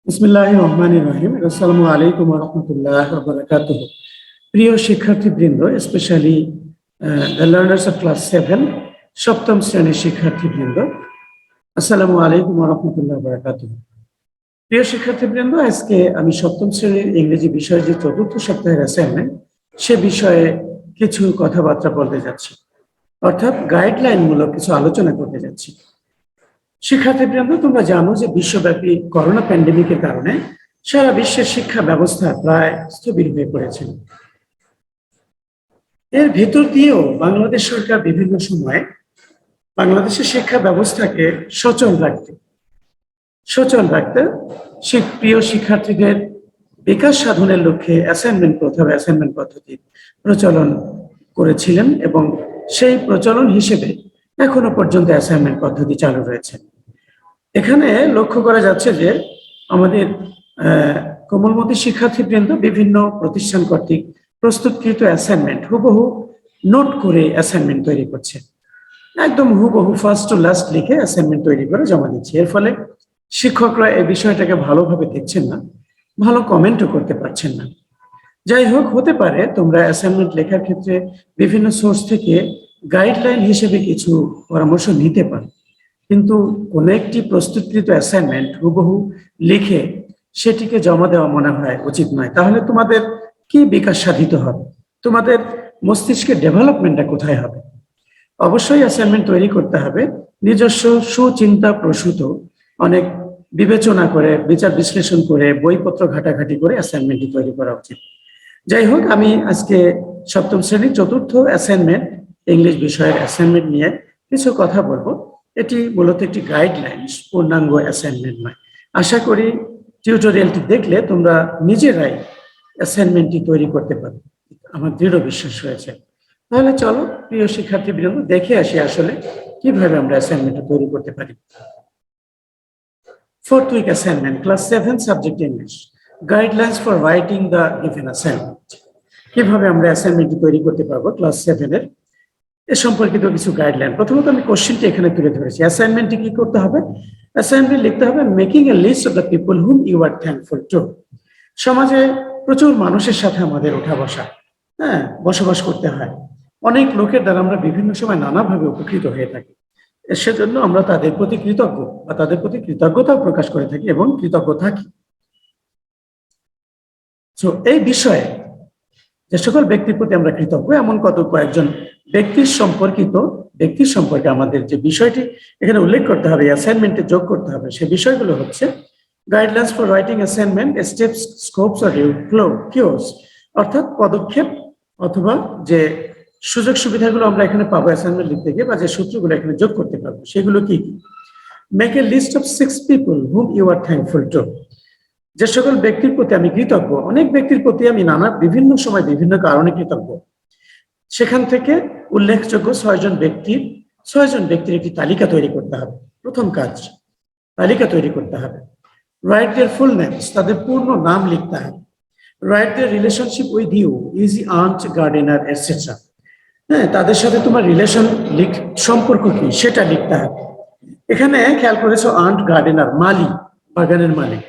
বিসমিল্লাহির রহমানির রহিম। আসসালামু আলাইকুম ওয়া রাহমাতুল্লাহি ওয়া বারাকাতুহু। প্রিয় শিক্ষার্থীবৃন্দ, specially the learners of class 7 সপ্তম শ্রেণীর শিক্ষার্থীবৃন্দ, আসসালামু আলাইকুম ওয়া রাহমাতুল্লাহি ওয়া বারাকাতুহু। প্রিয় শিক্ষার্থীবৃন্দ, আজকে আমি সপ্তম শ্রেণীর ইংরেজি বিষয়ের যে চতুর্থ সপ্তাহের অ্যাসাইনমেন্ট সে বিষয়ে কিছু কথাবার্তা বলতে যাচ্ছি, অর্থাৎ গাইডলাইনমূলক কিছু আলোচনা করতে যাচ্ছি। শিক্ষার্থীবৃন্দ, তোমরা জানো যে বিশ্বব্যাপী করোনা প্যান্ডেমিকের কারণে সারা বিশ্বের শিক্ষা ব্যবস্থা প্রায় স্থবির হয়ে পড়েছিল। এর ভেতর দিয়েও বাংলাদেশ সরকার বিভিন্ন সময়ে বাংলাদেশের শিক্ষা ব্যবস্থাকে সচল রাখতে প্রিয় শিক্ষার্থীদের বিকাশ সাধনের লক্ষ্যে অ্যাসাইনমেন্ট প্রথা বা অ্যাসাইনমেন্ট পদ্ধতি প্রচলন করেছিলেন এবং সেই প্রচলন হিসেবে এখনো পর্যন্ত অ্যাসাইনমেন্ট পদ্ধতি চালু রয়েছে। এখানে লক্ষ্য করা যাচ্ছে যে আমাদের কোমলমতি শিক্ষার্থীবৃন্দ বিভিন্ন প্রতিষ্ঠান কর্তৃক প্রস্তুতকৃত অ্যাসাইনমেন্ট হুবহু নোট করে অ্যাসাইনমেন্ট তৈরি করছে, একদম হুবহু ফার্স্ট টু লাস্ট লিখে অ্যাসাইনমেন্ট তৈরি করে জমা দিচ্ছে। এর ফলে শিক্ষকরা এই বিষয়টাকে ভালোভাবে দেখছেন না, ভালো কমেন্টও করতে পারছেন না। যাই হোক, হতে পারে তোমরা অ্যাসাইনমেন্ট লেখার ক্ষেত্রে বিভিন্ন সোর্স থেকে গাইডলাইন হিসেবে কিছু পরামর্শ নিতে পারো, কিন্তু কোনো একটি প্রস্তুতকৃত অ্যাসাইনমেন্ট হুবহু লিখে সেটিকে জমা দেওয়া মনে হয় উচিত নয়। তাহলে তোমাদের কি বিকাশ সাধিত হবে? তোমাদের মস্তিষ্কের ডেভেলপমেন্টটা কোথায় হবে? অবশ্যই অ্যাসাইনমেন্ট তৈরি করতে হবে নিজস্ব সুচিন্তা প্রসূত, অনেক বিবেচনা করে, বিচার বিশ্লেষণ করে, বইপত্র ঘাটাঘাটি করে অ্যাসাইনমেন্টটি তৈরি করা উচিত। যাই হোক, আমি আজকে সপ্তম শ্রেণীর চতুর্থ অ্যাসাইনমেন্ট ইংলিশ বিষয়ের অ্যাসাইনমেন্ট নিয়ে কিছু কথা বলবো। এটি মূলত একটি গাইডলাইন, পূর্ণাঙ্গ অ্যাসাইনমেন্ট নয়। আশা করি টিউটোরিয়ালটি দেখলে তোমরা নিজেরাই অ্যাসাইনমেন্টটি তৈরি করতে পারবে, আমার দৃঢ় বিশ্বাস রয়েছে। তাহলে চলো প্রিয় শিক্ষার্থীবৃন্দ, দেখে আসি আসলে কিভাবে আমরা অ্যাসাইনমেন্টটা তৈরি করতে পারি। Fourth week assignment, class 7 subject English, guidelines for writing the given assignment। কিভাবে আমরা অ্যাসাইনমেন্টটি তৈরি করতে পারবো ক্লাস 7 এর এ সম্পর্কিত কিছু গাইডলাইন। প্রথমত আমি কোশ্চেনটি এখানে তুলে ধরেছি। অ্যাসাইনমেন্টে কি করতে হবে? অ্যাসাইনমেন্ট লিখতে হবে making a list of the people whom you are thankful to. সমাজে প্রচুর মানুষের সাথে আমাদের ওঠা বসা, বসবাস করতে হয়। অনেক লোকের দ্বারা আমরা বিভিন্ন সময় নানাভাবে উপকৃত হয়ে থাকি। সেজন্য আমরা তাদের প্রতি কৃতজ্ঞ বা তাদের প্রতি কৃতজ্ঞতা প্রকাশ করে থাকি এবং কৃতজ্ঞ থাকি। তো এই বিষয়ে যে সকল ব্যক্তির প্রতি আমরা কৃতজ্ঞ, এমন কয়েকজন ব্যক্তির সম্পর্কে আমাদের যে বিষয়টি এখানে উল্লেখ করতে হবে, অ্যাসাইনমেন্টে যোগ করতে হবে, সে বিষয়গুলো হচ্ছে guidelines for writing assignment, steps, scopes আর কিউস, অর্থাৎ পদক্ষেপ অথবা যে সুযোগ সুবিধাগুলো আমরা এখানে পাবো অ্যাসাইনমেন্ট লিখতে গিয়ে, বা যে সূত্রগুলো এখানে যোগ করতে পারবো সেগুলো কি কি? Make a list of 6 people whom you are thankful to. যে সকল ব্যক্তির প্রতি আমি কৃতজ্ঞ, অনেক ব্যক্তির প্রতি আমি বিভিন্ন সময় বিভিন্ন কারণে কৃতজ্ঞ, সেখান থেকে উল্লেখযোগ্য 6 জন ব্যক্তির একটি তালিকা তৈরি করতে হবে। প্রথম কাজ, তালিকা তৈরি করতে হবে। রাইট দেয়ার ফুল নেমস, তাদের পূর্ণ নাম লিখতে হবে। Write their relationship with you, e g aunt, gardener, etcetera. তাদের সাথে তোমার সম্পর্ক কি সেটা লিখতে হবে। এখানে খেয়াল করেছো, আন্ট, গার্ডেনার, মালি, বাগানের মালিক,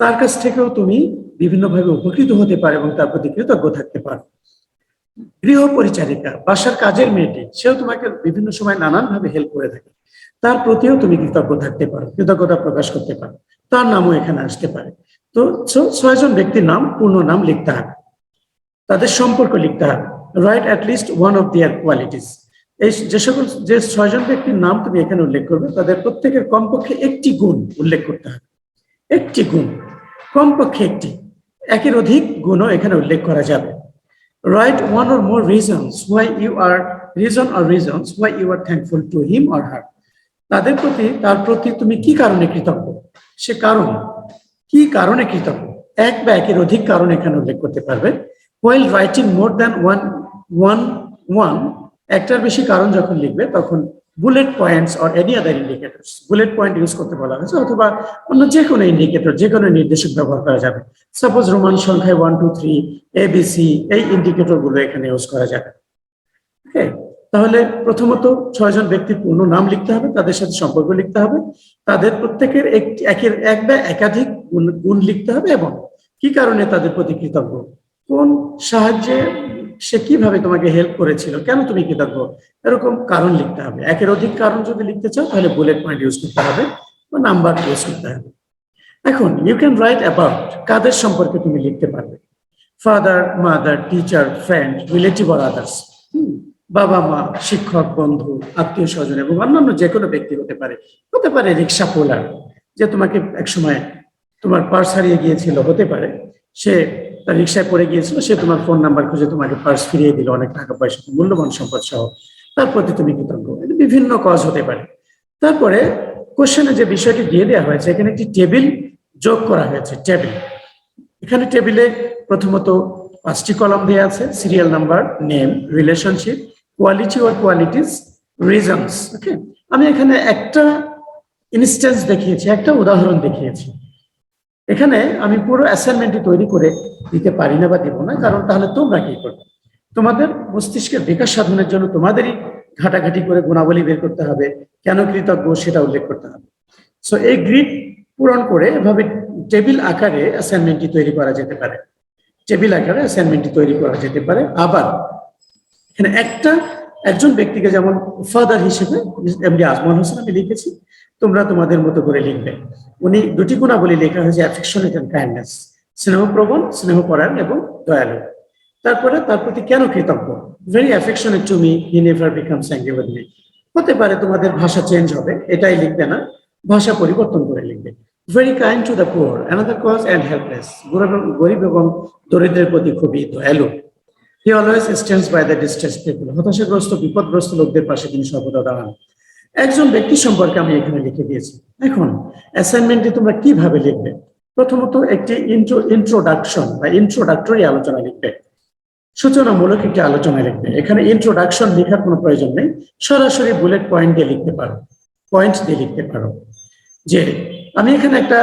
তার কাছ থেকেও তুমি বিভিন্নভাবে উপকৃত হতে পারো এবং তার প্রতি কৃতজ্ঞ থাকতে পারো। গৃহ পরিচারিকা, বাসার কাজের মেয়েটি, সেও তোমাকে বিভিন্ন সময় নানানভাবে হেল্প করে থাকে, তার প্রতিও তুমি কৃতজ্ঞ থাকতে পারো, কৃতজ্ঞতা প্রকাশ করতে পারো, তার নামও এখানে আসতে পারে। তো 6 জন ব্যক্তির নাম, পূর্ণ নাম লিখতে হবে, তাদের সম্পর্ক লিখতে হবে। Right at least one of their qualities. এই যে 6 জন ব্যক্তির নাম তুমি এখানে উল্লেখ করবে, তাদের প্রত্যেকের কমপক্ষে একটি গুণ উল্লেখ করতে হবে। একটি গুণ, কমপক্ষে একটি, একের অধিক গুণও এখানে উল্লেখ করা যাবে। Write one or more reasons why you are thankful to him or her. তার প্রতি তুমি কি কারণে কৃতজ্ঞ, সে কারণ কি কারণে কৃতজ্ঞ, এক বা একের অধিক কারণ এখানে উল্লেখ করতে পারবে। While writing more than one, একটার বেশি কারণ যখন লিখবে তখন bullet points or any other indicators, bullet point use করতে বলা হয়েছে, অথবা অন্য যে কোনো ইন্ডিকেটর, যে কোনো নির্দেশক ব্যবহার করা যাবে। সাপোজ রোমান সংখ্যায় 1 2 3 ABC, এই ইন্ডিকেটর গুলো এখানে ইউজ করা যাবে। ওকে, তাহলে প্রথমত 6 জন ব্যক্তির পূর্ণ নাম লিখতে হবে, তাদের সাথে সম্পর্ক লিখতে হবে, তাদের প্রত্যেকের এক বা একাধিক গুণ লিখতে হবে এবং কি কারণে তাদের প্রতি কৃতজ্ঞ, কোন সাহায্যে সে কিভাবে তোমাকে হেল্প করেছিল, কেন তুমি কৃতজ্ঞ, এরকম কারণ লিখতে হবে। একের অধিক কারণ যদি লিখতে চাও তাহলে বুলেট পয়েন্ট ইউজ করতে হবে বা নাম্বার ইউজ করতে হবে। এখন ইউ ক্যান রাইট অ্যাবাউট, কাদের সম্পর্কে তুমি লিখতে পারবে, father, mother, teacher, friend, relative or others, বাবা মা, শিক্ষক, বন্ধু, আত্মীয় স্বজন এবং অন্যান্য যে কোনো ব্যক্তি হতে পারে। হতে পারে রিক্সা পোলার, যে তোমাকে একসময় তোমার পার্স হারিয়ে গিয়েছিল, হতে পারে সে তার রিক্সায় পড়ে গিয়েছিল, সে তোমার ফোন নাম্বার খুঁজে তোমাকে পার্স ফিরিয়ে দিল, অনেক টাকা পয়সা, মূল্যবান সম্পদ সহ, তার প্রতি তুমি কৃতজ্ঞ। বিভিন্ন কজ হতে পারে। তারপরে কোশ্চেনে যে বিষয়টি দিয়ে দেওয়া হয়েছে, এখানে একটি টেবিল যোগ করা হয়েছে। টেবিল, এখানে টেবিলে প্রথমত 5টি কলাম দেওয়া আছে, serial number, name, relationship, quality or qualities, reasons. Okay, আমি এখানে একটা ইনস্ট্যান্স দেখিয়েছি, একটা উদাহরণ দেখিয়েছি। এখানে আমি পুরো অ্যাসাইনমেন্টটি তৈরি করে দিতে পারি না বা দিব না, কারণ তাহলে তোমরা কি করবে, তোমাদের মস্তিষ্কের বিকাশ সাধনের জন্য তোমাদেরই ঘাটাঘাটি করে গুণাবলী বের করতে হবে, কেন কৃতজ্ঞ সেটা উল্লেখ করতে হবে। সো এই গ্রিড পূরণ করে এভাবে টেবিল আকারে অ্যাসাইনমেন্টটি তৈরি করা যেতে পারে। টেবিল আকারে অ্যাসাইনমেন্টটি তৈরি করা যেতে পারে। আবার এখানে একজন ব্যক্তিকে যেমন ফাদার হিসেবে এমডি আজমল হোসেন আমি লিখেছি, তোমরা তোমাদের মতো করে লিখবে। উনি দুটি গুণাবলী লেখা হয়েছে, অ্যাফেকশনেট এন্ড কাইন্ডনেস, স্নেহপ্রবণ, স্নেহপরায়ণ এবং দয়ালু। তারপরে তার প্রতি কেন কৃতজ্ঞ, very affectionate to me, he never becomes angry with me. হতে পারে তোমাদের ভাষা চেঞ্জ হবে, এটাই লিখবে না, ভাষা পরিবর্তন করে লিখবে। Very kind to the poor, another cause and helpless, গরিব এবং দরিদ্রের প্রতি খুবই দয়ালু। He always stands by the distress people, হতাশাগ্রস্ত বিপদগ্রস্ত লোকদের পাশে তিনি সর্বদা দাঁড়ান। একজন ব্যক্তি সম্পর্কে আমি এখানে লিখে দিয়েছি। এখন অ্যাসাইনমেন্টে তোমরা কিভাবে লিখবে, প্রথমত একটি ইন্ট্রোডাকশন বা ইন্ট্রোডাক্টরি আলোচনা লিখবে, সূচনামূলক একটি আলোচনা লিখবে। এখানে ইন্ট্রোডাকশন লেখার কোনো প্রয়োজন নেই, সরাসরি বুলেট পয়েন্ট দিয়ে লিখতে পারো, পয়েন্ট দিয়ে লিখতে পারো যে আমি এখানে একটা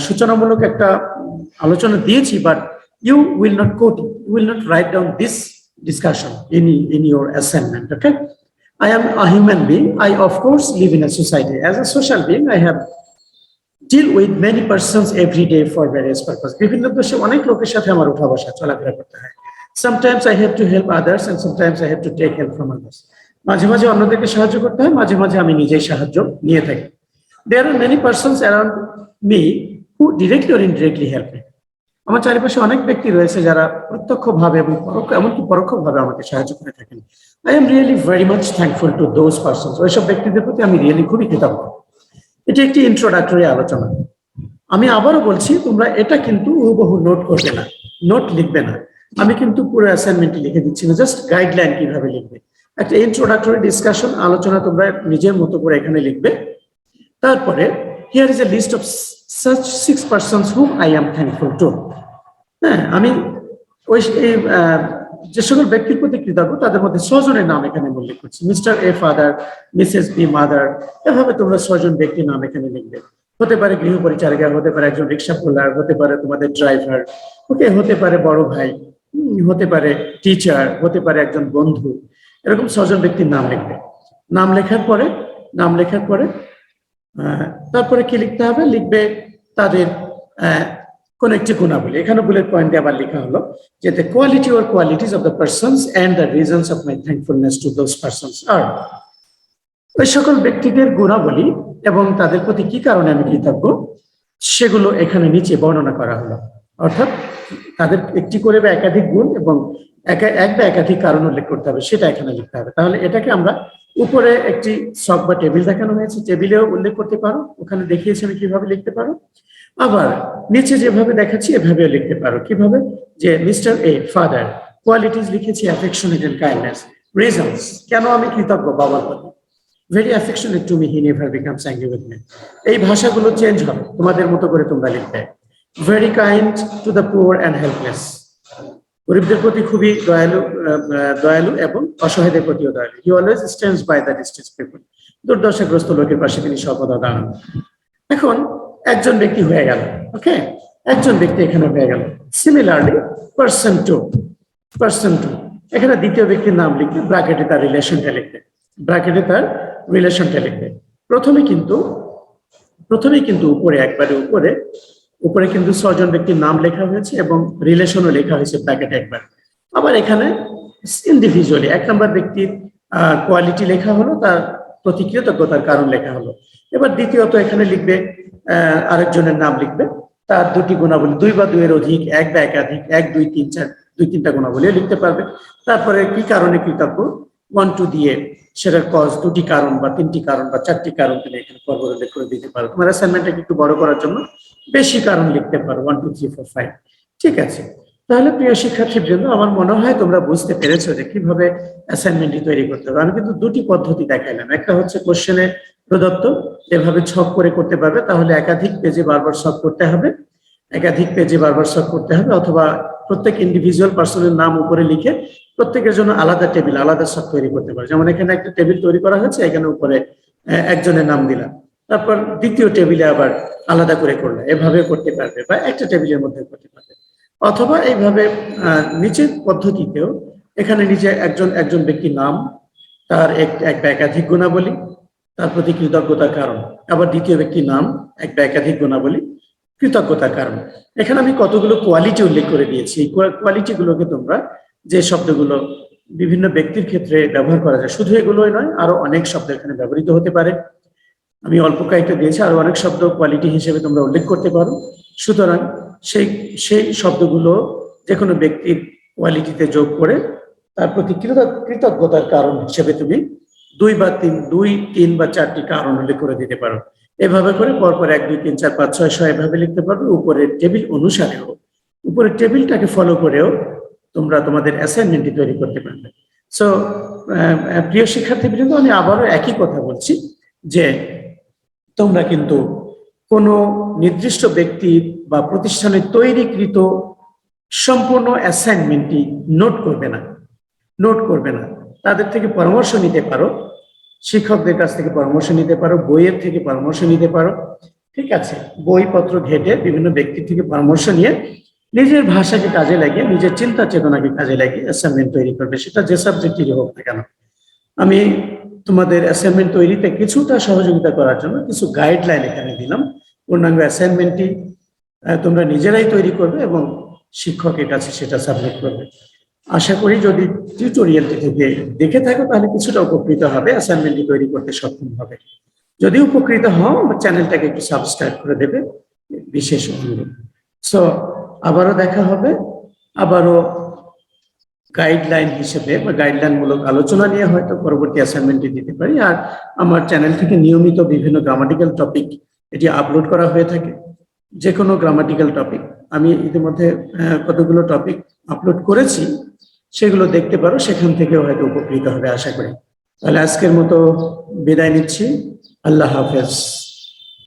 সূচনামূলক একটা আলোচনা দিয়েছি, but you will not quote, you will not write down this discussion in your assignment. Okay, I am a human being, I of course live in a society. As a social being, I have deal with many persons every day for various purposes. বিভিন্ন দেশে অনেক লোকের সাথে আমার উঠা বসা চলাফেরা করতে হয়। Sometimes I have to help others and sometimes I have to take help from others. মাঝে মাঝে অন্যদেরকে সাহায্য করতে হয়, মাঝে মাঝে আমি নিজেই সাহায্য নিয়ে থাকি। There are many persons around me who directly or indirectly help me. আমার চারিপাশে অনেক ব্যক্তি রয়েছে যারা প্রত্যক্ষভাবে এবং এমনকি পরোক্ষভাবে আমাকে সাহায্য করে থাকেন। I am really very much thankful to those persons, ওইসব ব্যক্তিদের প্রতি আমি রিয়েলি খুবই কৃতজ্ঞ। এটি একটি ইন্ট্রোডাক্টরি আলোচনা। আমি আবারও বলছি, তোমরা এটা কিন্তু হুবহু নোট করবে না, নোট লিখবে না। আমি কিন্তু পুরো অ্যাসাইনমেন্টটি লিখে দিচ্ছি না, জাস্ট গাইডলাইন কিভাবে লিখবে। একটা ইন্ট্রোডাক্টরি ডিসকাশন আলোচনা তোমরা নিজের মতো করে এখানে লিখবে। তারপরে here is a list of such 6 persons whom I am thankful to. হ্যাঁ, আমি ওই যে সকল ব্যক্তির প্রতি কৃতজ্ঞ তাদের মধ্যে 6 জনের নাম এখানে উল্লেখ করছি। Mister A father, Mrs be mother, এভাবে তোমরা 6 জন ব্যক্তির নাম এখানে লিখবে। হতে পারে গৃহ পরিচারিকা, হতে পারে একজন রিক্সা পোলার, হতে পারে তোমাদের ড্রাইভার, ওকে, হতে পারে বড় ভাই, হতে পারে টিচার, হতে পারে একজন বন্ধু, এরকম 6 জন ব্যক্তির নাম লিখবে। নাম লেখার পরে তারপরে কি লিখতে হবে, লিখবে তাদের কোন একটি গুণাবলী। এখানে বুলেট পয়েন্টে আবার লেখা হলো যে the quality or qualities of the persons and the reasons of my thankfulness to those persons আর, ওই সকল ব্যক্তিদের গুণাবলী এবং তাদের প্রতি কি কারণে আমি কৃতজ্ঞ সেগুলো এখানে নিচে বর্ণনা করা হলো। অর্থাৎ তাদের একটি করে বা একাধিক গুণ এবং এক বা একাধিক কারণ উল্লেখ করতে হবে, সেটা এখানে লিখতে হবে। তাহলে এটাকে আমরা উপরে একটি ছক বা টেবিল দেখানো হয়েছে, টেবিলেও উল্লেখ করতে পারো, ওখানে দেখিয়েছি আমি কিভাবে লিখতে পারো। আবার নিচে যেভাবে দেখাচ্ছি এভাবেও লিখতে পারো। কিভাবে, যে মিস্টার এ ফাদার, কোয়ালিটিস লিখেছি অ্যাফেকশনেট এন্ড কাইন্ডনেস, রিজনস কেন আমি কৃতজ্ঞ বাবার প্রতি, very affectionate to me, he never becomes angry with me. এই ভাষাগুলো চেঞ্জ হবে, তোমাদের মতো করে তোমরা লিখবে। Very kind to the poor and helpless, গরিবদের প্রতি খুবই দয়ালু এবং অসহায়দের প্রতিও দয়ালু। He always stands by the distress people, দুর্দশাগ্রস্ত লোকের পাশে তিনি সর্বদা দাঁড়ান। এখন একজন ব্যক্তি হয়ে গেল, ওকে, একজন ব্যক্তি এখানে হয়ে গেল। সিমিলারলি পার্সন টু, এখানে দ্বিতীয় ব্যক্তির নাম লিখবে, ব্র্যাকেটে তার রিলেশনটা লিখবে, ব্র্যাকেটে তার রিলেশনটা লিখবে। প্রথমেই কিন্তু উপরে একবারে উপরে কিন্তু 6 জন ব্যক্তির নাম লেখা হয়েছে এবং রিলেশনও লেখা হয়েছে ব্র্যাকেটে একবার। আবার এখানে ইন্ডিভিজুয়ালি 1 নম্বর ব্যক্তির কোয়ালিটি লেখা হলো, তার প্রতি কৃতজ্ঞতার কারণ লেখা হলো। এবার দ্বিতীয়ত এখানে লিখবে আরেকজনের নাম লিখবে, তার দুটি গুণাবলী, 2 বা 2 এর অধিক, 1 বা একাধিক, 1 2 3 4, 2-3টা গুণাবলী লিখতে পারবে। তারপরে কি কারণে কৃতজ্ঞ 1 2 দিয়ে সেটার কজ, 2টি কারণ বা 3টি কারণ বা 4টি কারণ তুমি এখানে উল্লেখ করে দিতে পারো। তোমার অ্যাসাইনমেন্টটাকে একটু বড় করার জন্য বেশি কারণ লিখতে পারো, 1 2 3 4 5। ঠিক আছে, তাহলে প্রিয় শিক্ষার্থীর জন্য আমার মনে হয় তোমরা বুঝতে পেরেছো যে কিভাবে অ্যাসাইনমেন্টটি তৈরি করতে হবে। আমি কিন্তু 2টি পদ্ধতি দেখাইলাম, একটা হচ্ছে কোশ্চেনে প্রদত্ত এভাবে ছক করে করতে পারবে, তাহলে একাধিক পেজে বারবার ছক করতে হবে, অথবা প্রত্যেক ইন্ডিভিজুয়াল পার্সনের নাম উপরে লিখে প্রত্যেকের জন্য আলাদা টেবিল, আলাদা ছক তৈরি করতে পারে। যেমন এখানে একটা টেবিল তৈরি করা হয়েছে, এখানে উপরে একজনের নাম দিলাম, তারপর দ্বিতীয় টেবিলে আবার আলাদা করে করলে, এভাবে করতে পারবে, বা একটা টেবিলের মধ্যে করতে পারবে। অথবা এইভাবে নিচের পদ্ধতিতেও এখানে নিচে একজন ব্যক্তির নাম, তার এক বা একাধিক গুণাবলী, তার প্রতি কৃতজ্ঞতার কারণ, আবার দ্বিতীয় ব্যক্তির নাম, এক বা একাধিক গুণাবলী, কৃতজ্ঞতার কারণ। এখানে আমি কতগুলো কোয়ালিটি উল্লেখ করে দিয়েছি। এই কোয়ালিটি গুলোকে তোমরা, যে শব্দগুলো বিভিন্ন ব্যক্তির ক্ষেত্রে ব্যবহার করা যায়, শুধু এগুলোই নয়, আরো অনেক শব্দ এখানে ব্যবহৃত হতে পারে। আমি অল্প কয়েকটা দিয়েছি, আরো অনেক শব্দ কোয়ালিটি হিসেবে তোমরা উল্লেখ করতে পারো। সুতরাং সেই শব্দগুলো যে কোনো ব্যক্তির কোয়ালিটিতে যোগ করে তার প্রতি কৃতজ্ঞতার কারণ হিসেবে তুমি 2 3 বা 4টি কারণ উল্লেখ করে দিতে পারো। এভাবে করে পরপর 1 2 3 4 5 6 7 এভাবে লিখতে পারবে। উপরের টেবিল অনুসারেও, উপরের টেবিলটাকে ফলো করেও তোমরা তোমাদের অ্যাসাইনমেন্টটি তৈরি করতে পারবে। সো প্রিয় শিক্ষার্থীবৃন্দ, আমি আবারও একই কথা বলছি যে তোমরা কিন্তু কোনো নির্দিষ্ট ব্যক্তির বা প্রতিষ্ঠানের তৈরিকৃত সম্পূর্ণ অ্যাসাইনমেন্টটি নোট করবে না। তাদের থেকে পরামর্শ নিতে পারো, শিক্ষকদের কাছ থেকে পরামর্শ নিতে পারো, বইয়ের থেকে পরামর্শ নিতে পারো। ঠিক আছে, বইপত্র ঘেটে বিভিন্ন ব্যক্তির থেকে পরামর্শ নিয়ে নিজের ভাষাকে কাজে লাগিয়ে, নিজের চিন্তা চেতনাকে কাজে লাগিয়ে অ্যাসাইনমেন্ট তৈরি করবে, সেটা যে সাবজেক্টেরই হোক না কেন। আমি তোমাদের অ্যাসাইনমেন্ট তৈরিতে কিছুটা সহযোগিতা করার জন্য কিছু গাইডলাইন এখানে দিলাম। পূর্ণাঙ্গ অ্যাসাইনমেন্টটি তোমরা নিজেরাই তৈরি করবে এবং শিক্ষকের কাছে সেটা সাবমিট করবে। আশা করি যদি টিউটোরিয়ালটি থেকে দেখে থাকো তাহলে কিছুটা উপকৃত হবে, অ্যাসাইনমেন্টটি তৈরি করতে সক্ষম হবে। যদি উপকৃত হও, চ্যানেলটাকে একটু সাবস্ক্রাইব করে দেবে, বিশেষ অনুরোধ। সো আবারও দেখা হবে, আবারও গাইডলাইন হিসেবে বা গাইডলাইন মূলক আলোচনা নিয়ে হয়তো পরবর্তী অ্যাসাইনমেন্টটি দিতে পারি। আর আমার চ্যানেল থেকে নিয়মিত বিভিন্ন গ্রামাটিক্যাল টপিক এটি আপলোড করা হয়ে থাকে। যে কোনো গ্রামাটিক্যাল টপিক, আমি ইতিমধ্যে কতগুলো টপিক আপলোড করেছি, সেগুলো দেখতে পারো, সেখান থেকেও হয়তো উপকৃত হবে আশা করি। তাহলে আজকের মতো বিদায় নিচ্ছি, আল্লাহ হাফেজ।